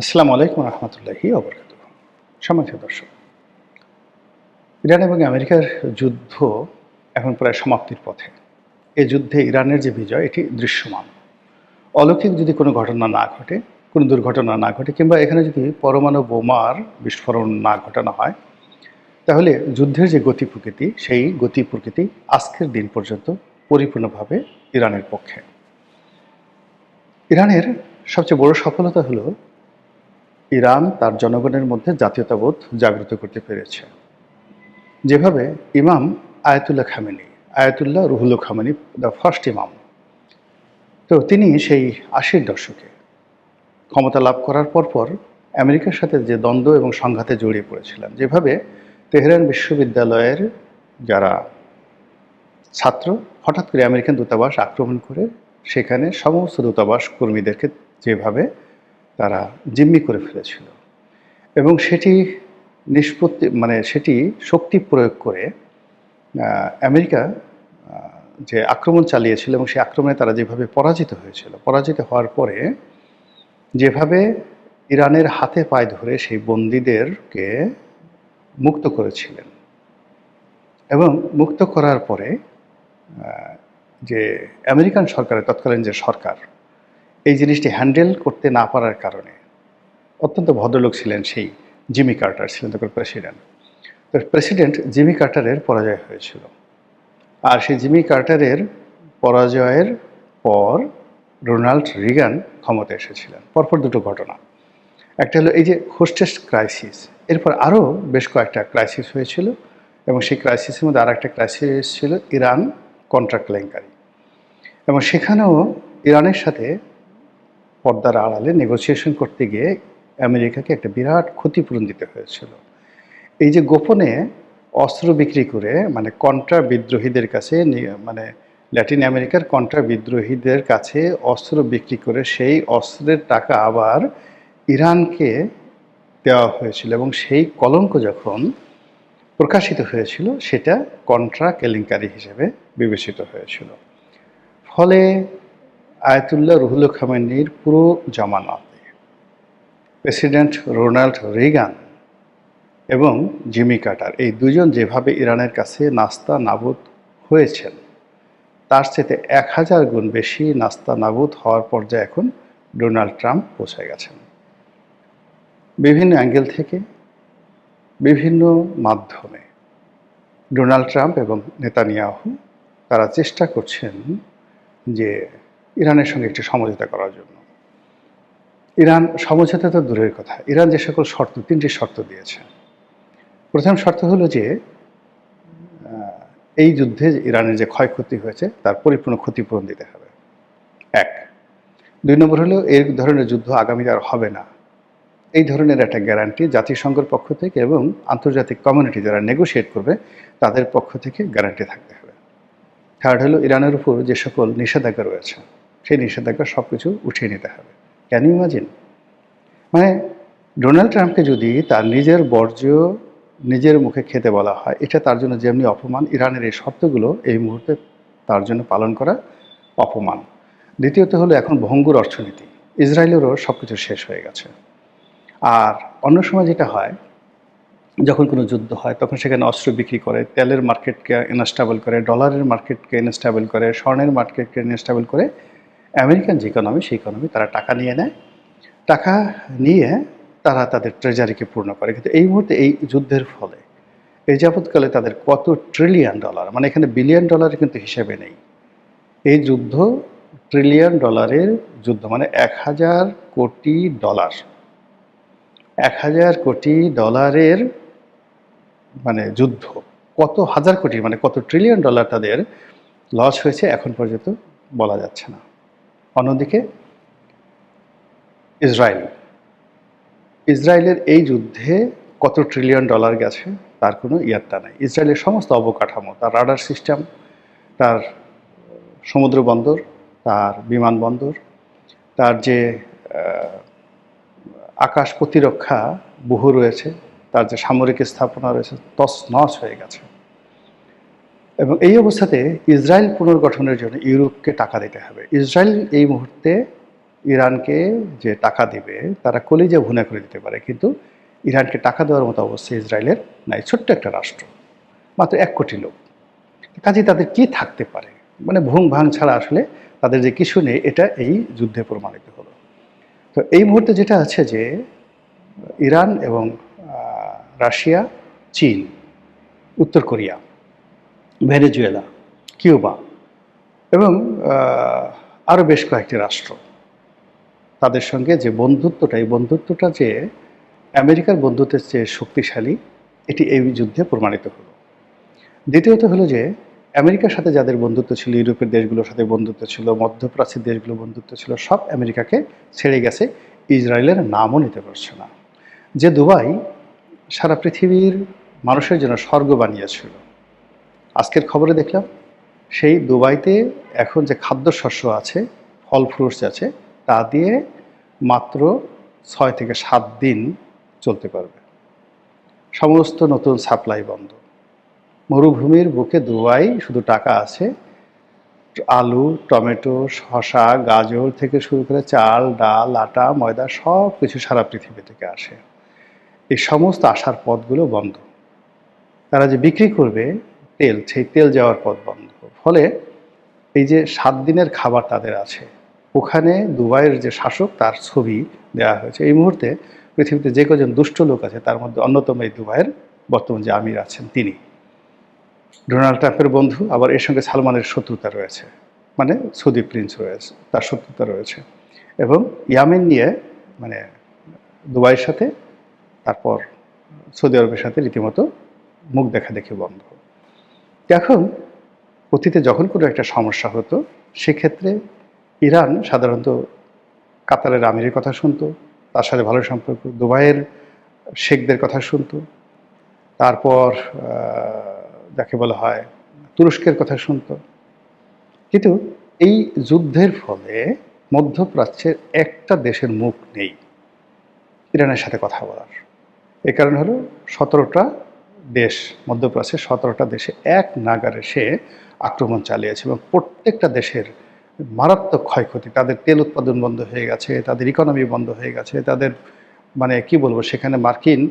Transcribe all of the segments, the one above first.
আসসালামু আলাইকুম রহমতুল্লাহি ওবরাকাতুহু। সম্মানিত দর্শক, ইরান এবং আমেরিকার যুদ্ধ এখন প্রায় সমাপ্তির পথে। এই যুদ্ধে ইরানের যে বিজয় এটি দৃশ্যমান। অলৌকিক যদি কোনো ঘটনা না ঘটে, কোনো দুর্ঘটনা না ঘটে কিংবা এখানে যদি পরমাণু বোমার বিস্ফোরণ না ঘটানো হয়, তাহলে যুদ্ধের যে গতি প্রকৃতি সেই গতি প্রকৃতি আজকের দিন পর্যন্ত পরিপূর্ণভাবে ইরানের পক্ষে। ইরানের সবচেয়ে বড় সফলতা হলো ইরান তার জনগণের মধ্যে জাতীয়তাবোধ জাগ্রত করতে পেরেছে। যেভাবে ইমাম Ayatollah Khamenei, Ayatollah Ruhullah Khamenei, the first ইমাম, তো তিনি সেই ৮০-র দশকে ক্ষমতা লাভ করার পরপর আমেরিকার সাথে যে দ্বন্দ্ব এবং সংঘাতে জড়িয়ে পড়েছিলেন, যেভাবে তেহরান বিশ্ববিদ্যালয়ের যারা ছাত্র হঠাৎ করে আমেরিকান দূতাবাস আক্রমণ করে সেখানে সমস্ত দূতাবাস কর্মীদেরকে যেভাবে তারা জিম্মি করে ফেলেছিল, এবং সেটি নিষ্পত্তি সেটি শক্তি প্রয়োগ করে আমেরিকা যে আক্রমণ চালিয়েছিল এবং সেই আক্রমণে তারা যেভাবে পরাজিত হয়েছিল, পরাজিত হওয়ার পরে যেভাবে ইরানের হাতে পায়ে ধরে সেই বন্দীদেরকে মুক্ত করেছিলেন, এবং মুক্ত করার পরে যে আমেরিকান সরকারের তৎকালীন যে সরকার এই জিনিসটি হ্যান্ডেল করতে না পারার কারণে, অত্যন্ত ভদ্রলোক ছিলেন সেই জিমি কার্টার, ছিলেন তখন প্রেসিডেন্ট। তো প্রেসিডেন্ট জিমি কার্টারের পরাজয় হয়েছিল, আর সেই জিমি কার্টারের পরাজয়ের পর রোনাল্ড রিগান ক্ষমতা এসেছিলেন। পরপর দুটো ঘটনা, একটা হলো এই যে হোস্টেস ক্রাইসিস, এরপর আরও বেশ কয়েকটা ক্রাইসিস হয়েছিল, এবং সেই ক্রাইসিসের মধ্যে আর একটা ক্রাইসিস ছিল ইরান কন্ট্রাক্ট কেলেঙ্কারি, এবং সেখানেও ইরানের সাথে পর্দার আড়ালে নেগোসিয়েশন করতে গিয়ে আমেরিকাকে একটা বিরাট ক্ষতিপূরণ দিতে হয়েছিল। এই যে গোপনে অস্ত্র বিক্রি করে, কন্ট্রা বিদ্রোহীদের কাছে, ল্যাটিন আমেরিকার কন্ট্রা বিদ্রোহীদের কাছে অস্ত্র বিক্রি করে সেই অস্ত্রের টাকা আবার ইরানকে দেওয়া হয়েছিল, এবং সেই কলঙ্ক যখন প্রকাশিত হয়েছিল সেটা কন্ট্রা কেলেঙ্কারি হিসেবে বিবেচিত হয়েছিল। ফলে আয়াতুল্লাহ রুহুল্লাহ খামেনির পুরো জামানাতে প্রেসিডেন্ট রোনাল্ড রিগান এবং জিমি কার্টার এই দুজন যেভাবে ইরানের কাছে নাস্তা নাবুদ হয়েছেন, তার চেয়ে ১০০০ গুণ বেশি নাস্তা নাবুদ হওয়ার পর্যায়ে এখন ডোনাল্ড ট্রাম্প পৌঁছে গেছেন। বিভিন্ন অ্যাঙ্গেল থেকে, বিভিন্ন মাধ্যমে ডোনাল্ড ট্রাম্প এবং নেতানিয়াহু তারা চেষ্টা করছেন যে ইরানের সঙ্গে একটি সমঝোতা করার জন্য। ইরান সমঝোতা তো দূরের কথা, ইরান যে সকল শর্ত, ৩টি শর্ত দিয়েছে। প্রথম শর্ত হলো যে এই যুদ্ধে ইরানের যে ক্ষয়ক্ষতি হয়েছে তার পরিপূর্ণ ক্ষতিপূরণ দিতে হবে, ১। ২ নম্বর হলো এই ধরনের যুদ্ধ আগামীতে আর হবে না, এই ধরনের একটা গ্যারান্টি জাতিসংঘের পক্ষ থেকে এবং আন্তর্জাতিক কমিউনিটি যারা নেগোশিয়েট করবে তাদের পক্ষ থেকে গ্যারান্টি থাকতে হবে। থার্ড হলো ইরানের উপর যে সকল নিষেধাজ্ঞা রয়েছে সেই নিষেধাজ্ঞা সব কিছু উঠিয়ে নিতে হবে। Can you imagine? ডোনাল্ড ট্রাম্পকে যদি তার নিজের বর্জ্য নিজের মুখে খেতে বলা হয়, এটা তার জন্য যেমনি অপমান, ইরানের এই শর্তগুলো এই মুহূর্তে তার জন্য পালন করা অপমান। দ্বিতীয়ত হলো এখন ভঙ্গুর অর্থনীতি, ইসরায়েলেরও সব কিছু শেষ হয়ে গেছে। আর অন্য সময় যেটা হয়, যখন কোনো যুদ্ধ হয় তখন সেখানে অস্ত্র বিক্রি করে, তেলের মার্কেটকে ইনস্টেবল করে, ডলারের মার্কেটকে ইনস্টেবল করে, স্বর্ণের মার্কেটকে ইনস্টেবল করে, আমেরিকান যে ইকোনমি সেই ইকোনমি তারা টাকা নিয়ে নেয়, টাকা নিয়ে তারা তাদের ট্রেজারিকে পূর্ণ করে। কিন্তু এই মুহূর্তে এই যুদ্ধের ফলে এই যাবৎকালে তাদের কত ট্রিলিয়ন ডলার, এখানে বিলিয়ন ডলারের কিন্তু হিসেবে নেই, এই যুদ্ধ ট্রিলিয়ন ডলারের যুদ্ধ, ১,০০০ কোটি ডলার, ১,০০০ কোটি ডলারের যুদ্ধ, কত হাজার কোটি কত ট্রিলিয়ন ডলার তাদের লস হয়েছে এখন পর্যন্ত বলা যাচ্ছে না। অন্যদিকে ইসরায়েলের এই যুদ্ধে কত ট্রিলিয়ন ডলার গেছে তার কোনো ইয়াত্তা নাই। ইসরায়েলের সমস্ত অবকাঠামো, তার রাডার সিস্টেম, তার সমুদ্র বন্দর, তার বিমানবন্দর, তার যে আকাশ প্রতিরক্ষা বহু রয়েছে, তার যে সামরিক স্থাপনা রয়েছে, তছনছ হয়ে গেছে। এবং এই অবস্থাতে ইসরায়েল পুনর্গঠনের জন্য ইউরোপকে টাকা দিতে হবে। ইসরায়েল এই মুহূর্তে ইরানকে যে টাকা দিবে তারা কলিজা ভুনা করে দিতে পারে, কিন্তু ইরানকে টাকা দেওয়ার মতো অবস্থা ইসরায়েলের নাই। ছোট্ট একটা রাষ্ট্র, মাত্র 1 কোটি লোক। কাজেই তাদের কি থাকতে পারে, মানে ভুং ভাং ছাড়া আসলে তাদের যে কিছু নেই, এটা এই যুদ্ধে প্রমাণিত হলো। তো এই মুহূর্তে যেটা আছে যে ইরান এবং রাশিয়া, চীন, উত্তর কোরিয়া, ভেনেজুয়েলা, কিউবা এবং আরও বেশ কয়েকটি রাষ্ট্র, তাদের সঙ্গে যে বন্ধুত্বটা, এই বন্ধুত্বটা যে আমেরিকার বন্ধুত্বের চেয়ে শক্তিশালী, এটি এই যুদ্ধে প্রমাণিত হলো। দ্বিতীয়ত হলো যে আমেরিকার সাথে যাদের বন্ধুত্ব ছিল, ইউরোপের দেশগুলোর সাথে বন্ধুত্ব ছিল, মধ্যপ্রাচ্যের দেশগুলো বন্ধুত্ব ছিল, সব আমেরিকাকে ছেড়ে গেছে। ইসরায়েলের নামও নিতে পারছে না। যে দুবাই সারা পৃথিবীর মানুষের জন্য স্বর্গ বানিয়েছিল, আজকের খবরে দেখলাম সেই দুবাইতে এখন যে খাদ্যশস্য আছে, ফল ফ্রুটস আছে, তা দিয়ে মাত্র 6 থেকে 7 দিন চলতে পারবে। সমস্ত নতুন সাপ্লাই বন্ধ। মরুভূমির বুকে দুবাই শুধু টাকা আছে, আলু, টমেটো, শসা, গাজর থেকে শুরু করে চাল, ডাল, আটা, ময়দা সব কিছু সারা পৃথিবী থেকে আসে। এই সমস্ত আসার পথগুলো বন্ধ। তারা যে বিক্রি করবে তেল, সেই তেল যাওয়ার পথ বন্ধ। ফলে এই যে 7 দিনের খাবার তাদের আছে, ওখানে দুবাইয়ের যে শাসক তার ছবি দেওয়া হয়েছে। এই মুহূর্তে পৃথিবীতে যে কজন দুষ্ট লোক আছে তার মধ্যে অন্যতম এই দুবাইয়ের বর্তমান যে আমির আছেন তিনি। ডোনাল্ড ট্রাম্পের বন্ধু, আবার এর সঙ্গে সালমানের শত্রুতা রয়েছে, মানে সৌদি প্রিন্স রয়েছে, তার শত্রুতা রয়েছে। এবং ইয়ামেন নিয়ে, মানে দুবাইয়ের সাথে, তারপর সৌদি আরবের সাথে রীতিমতো মুখ দেখা দেখি বন্ধ। এখন অতীতে যখন কোনো একটা সমস্যা হতো, সেক্ষেত্রে ইরান সাধারণত কাতারের আমিরের কথা শুনতো, তার সাথে ভালো সম্পর্ক, দুবাইয়ের শেখদের কথা শুনতো, তারপর যাকে বলা হয় তুরস্কের কথা শুনতো। কিন্তু এই যুদ্ধের ফলে মধ্যপ্রাচ্যের একটা দেশের মুখ নেই ইরানের সাথে কথা বলার। এ কারণ হলো 17টা দেশ, মধ্যপ্রাচ্যের 17টা দেশে এক নাগারে সে আক্রমণ চালিয়েছে এবং প্রত্যেকটা দেশের মারাত্মক ক্ষয়ক্ষতি। তাদের তেল উৎপাদন বন্ধ হয়ে গেছে, তাদের ইকোনমি বন্ধ হয়ে গেছে, তাদের মানে কি বলবো, সেখানে মার্কিন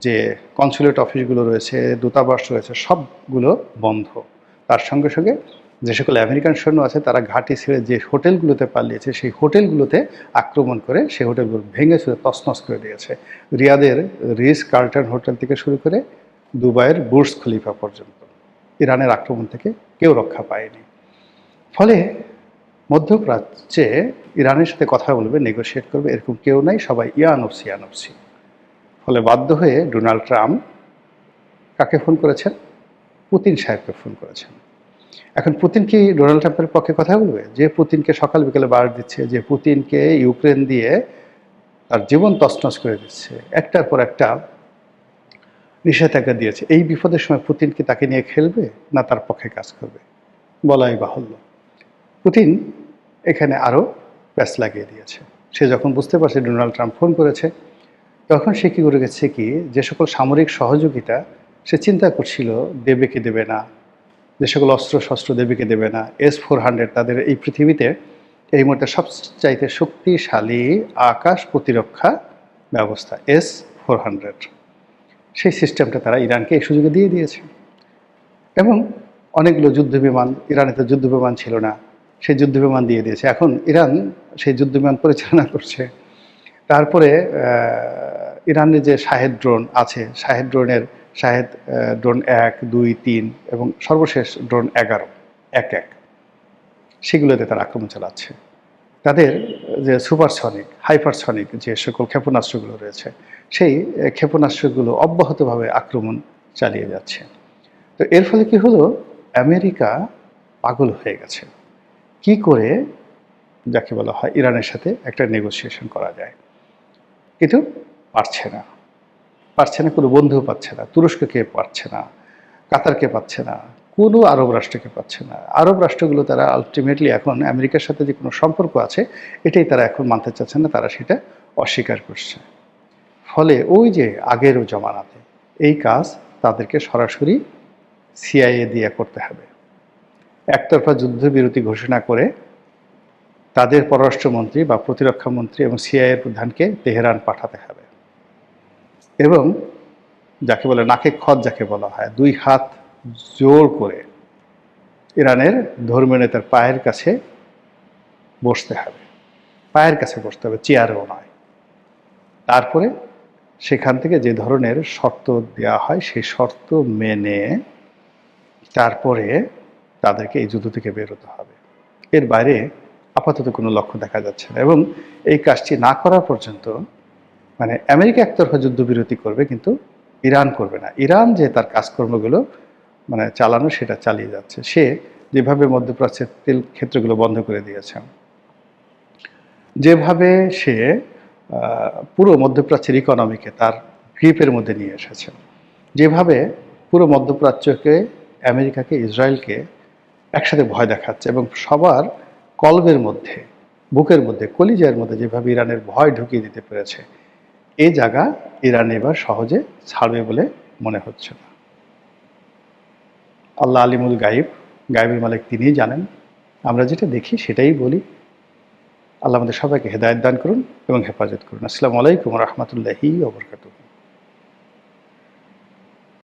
যে কনসুলেট অফিসগুলো রয়েছে, দূতাবাস রয়েছে, সবগুলো বন্ধ। তার সঙ্গে সঙ্গে যে সকল আমেরিকান সৈন্য আছে তারা ঘাঁটি ছেড়ে যে হোটেলগুলোতে পালিয়েছে, সেই হোটেলগুলোতে আক্রমণ করে সেই হোটেলগুলো ভেঙে চুরে তছনছ করে দিয়েছে। রিয়াদের রিস কার্লটন হোটেল থেকে শুরু করে দুবাইয়ের বুর্জ খলিফা পর্যন্ত ইরানের আক্রমণ থেকে কেউ রক্ষা পায়নি। ফলে মধ্যপ্রাচ্যে ইরানের সাথে কথা বলবে, নেগোশিয়েট করবে, এরকম কেউ নাই, সবাই ইয়ানফসি ইয়ানফসি। ফলে বাধ্য হয়ে ডোনাল্ড ট্রাম্প কাকে ফোন করেছেন? পুতিন সাহেবকে ফোন করেছেন। এখন পুতিন কি ডোনাল্ড ট্রাম্পের পক্ষে কথা বলবে? যে পুতিনকে সকাল বিকেলে বার্তা দিচ্ছে, যে পুতিনকে ইউক্রেন দিয়ে তার জীবন তছনছ করে দিচ্ছে, একটার পর একটা নিষেধাজ্ঞা দিয়েছে, এই বিপদের সময় পুতিন কি তাকে নিয়ে খেলবে না তার পক্ষে কাজ করবে? বলাই বাহুল্য। পুতিন এখানে আরও প্যাচ লাগিয়ে দিয়েছে। সে যখন বুঝতে পারছে ডোনাল্ড ট্রাম্প ফোন করেছে, তখন সে কী করে গেছে কি, যে সকল সামরিক সহযোগিতা সে চিন্তা করছিল দেবে কি দেবে না, যে সকল অস্ত্রশস্ত্র দেবে কি দেবে না, S-400 তাদের এই পৃথিবীতে এই মুহূর্তে সবচাইতে শক্তিশালী আকাশ প্রতিরক্ষা ব্যবস্থা S-400, সেই সিস্টেমটা তারা ইরানকে এই সুযোগে দিয়ে দিয়েছে। এবং অনেকগুলো যুদ্ধবিমান, ইরানে তো যুদ্ধবিমান ছিল না, সেই যুদ্ধবিমান দিয়ে দিয়েছে। এখন ইরান সেই যুদ্ধবিমান পরিচালনা করছে। তারপরে ইরানের যে শাহেদ ড্রোন আছে, শাহেদ ড্রোন 1, 2, 3 এবং সর্বশেষ ড্রোন 11, 1 সেগুলোতে তারা আক্রমণ চালাচ্ছে। তাদের যে সুপারসনিক, হাইপারসনিক যে সকল ক্ষেপণাস্ত্রগুলো রয়েছে, সেই ক্ষেপণাস্ত্রগুলো অব্যাহতভাবে আক্রমণ চালিয়ে যাচ্ছে। তো এর ফলে কি হলো, আমেরিকা পাগল হয়ে গেছে কি করে যাকে বলা হয় ইরানের সাথে একটা নেগোসিয়েশন করা যায়, কিন্তু পারছে না, কোনো বন্ধুও পাচ্ছে না। তুরস্ককে পাচ্ছে না, কাতারকে পাচ্ছে না, কোনো আরব রাষ্ট্রকে পাচ্ছে না। আরব রাষ্ট্রগুলো তারা আলটিমেটলি এখন আমেরিকার সাথে যে কোনো সম্পর্ক আছে এটাই তারা এখন মানতে চাচ্ছে না, তারা সেটা অস্বীকার করছে। ফলে ওই যে আগের জমানাতে এই কাজ তাদেরকে সরাসরি CIA দিয়ে করতে হবে। একতরফা যুদ্ধবিরতি ঘোষণা করে তাদের পররাষ্ট্রমন্ত্রী বা প্রতিরক্ষা মন্ত্রী এবং সিআইএর প্রধানকে তেহরান পাঠাতে হবে এবং যাকে বলে নাকে খত যাকে বলা হয়, 2 হাত জোর করে ইরানের ধর্মীয় নেতার পায়ের কাছে বসতে হবে, পায়ের কাছে বসতে হবে, চেয়ারেও নয়। তারপরে সেখান থেকে যে ধরনের শর্ত দেওয়া হয় সেই শর্ত মেনে তারপরে তাদেরকে এই যুদ্ধ থেকে বেরোতে হবে। এর বাইরে আপাতত কোনো লক্ষ্য দেখা যাচ্ছে না এবং এই কাজটি না করা পর্যন্ত মানে আমেরিকা একতরফা যুদ্ধবিরতি করবে কিন্তু ইরান করবে না। ইরান যে তার কাজকর্মগুলো মানে চালানো সেটা চালিয়ে যাচ্ছে। সে যেভাবে মধ্যপ্রাচ্যের তেল ক্ষেত্রগুলো বন্ধ করে দিয়েছে, যেভাবে সে পুরো মধ্যপ্রাচ্যের ইকোনমিকে তার গ্রিপের মধ্যে নিয়ে এসেছে, যেভাবে পুরো মধ্যপ্রাচ্যকে, আমেরিকাকে, ইসরায়েলকে একসাথে ভয় দেখাচ্ছে এবং সবার কলবের মধ্যে, বুকের মধ্যে, কলিজার মধ্যে যেভাবে ইরানের ভয় ঢুকিয়ে দিতে পেরেছে, এই জায়গা ইরান এবার সহজে ছাড়বে বলে মনে হচ্ছে না। আল্লাহ আলিমুল গাইব, গাইবের মালিক তিনিই জানেন। আমরা যেটা দেখি সেটাই বলি। আল্লাহ আমাদের সবাইকে হেদায়েত দান করুন এবং হেফাজত করুন। আসসালামু আলাইকুম ওয়া রাহমাতুল্লাহি ওয়া বারাকাতুহু।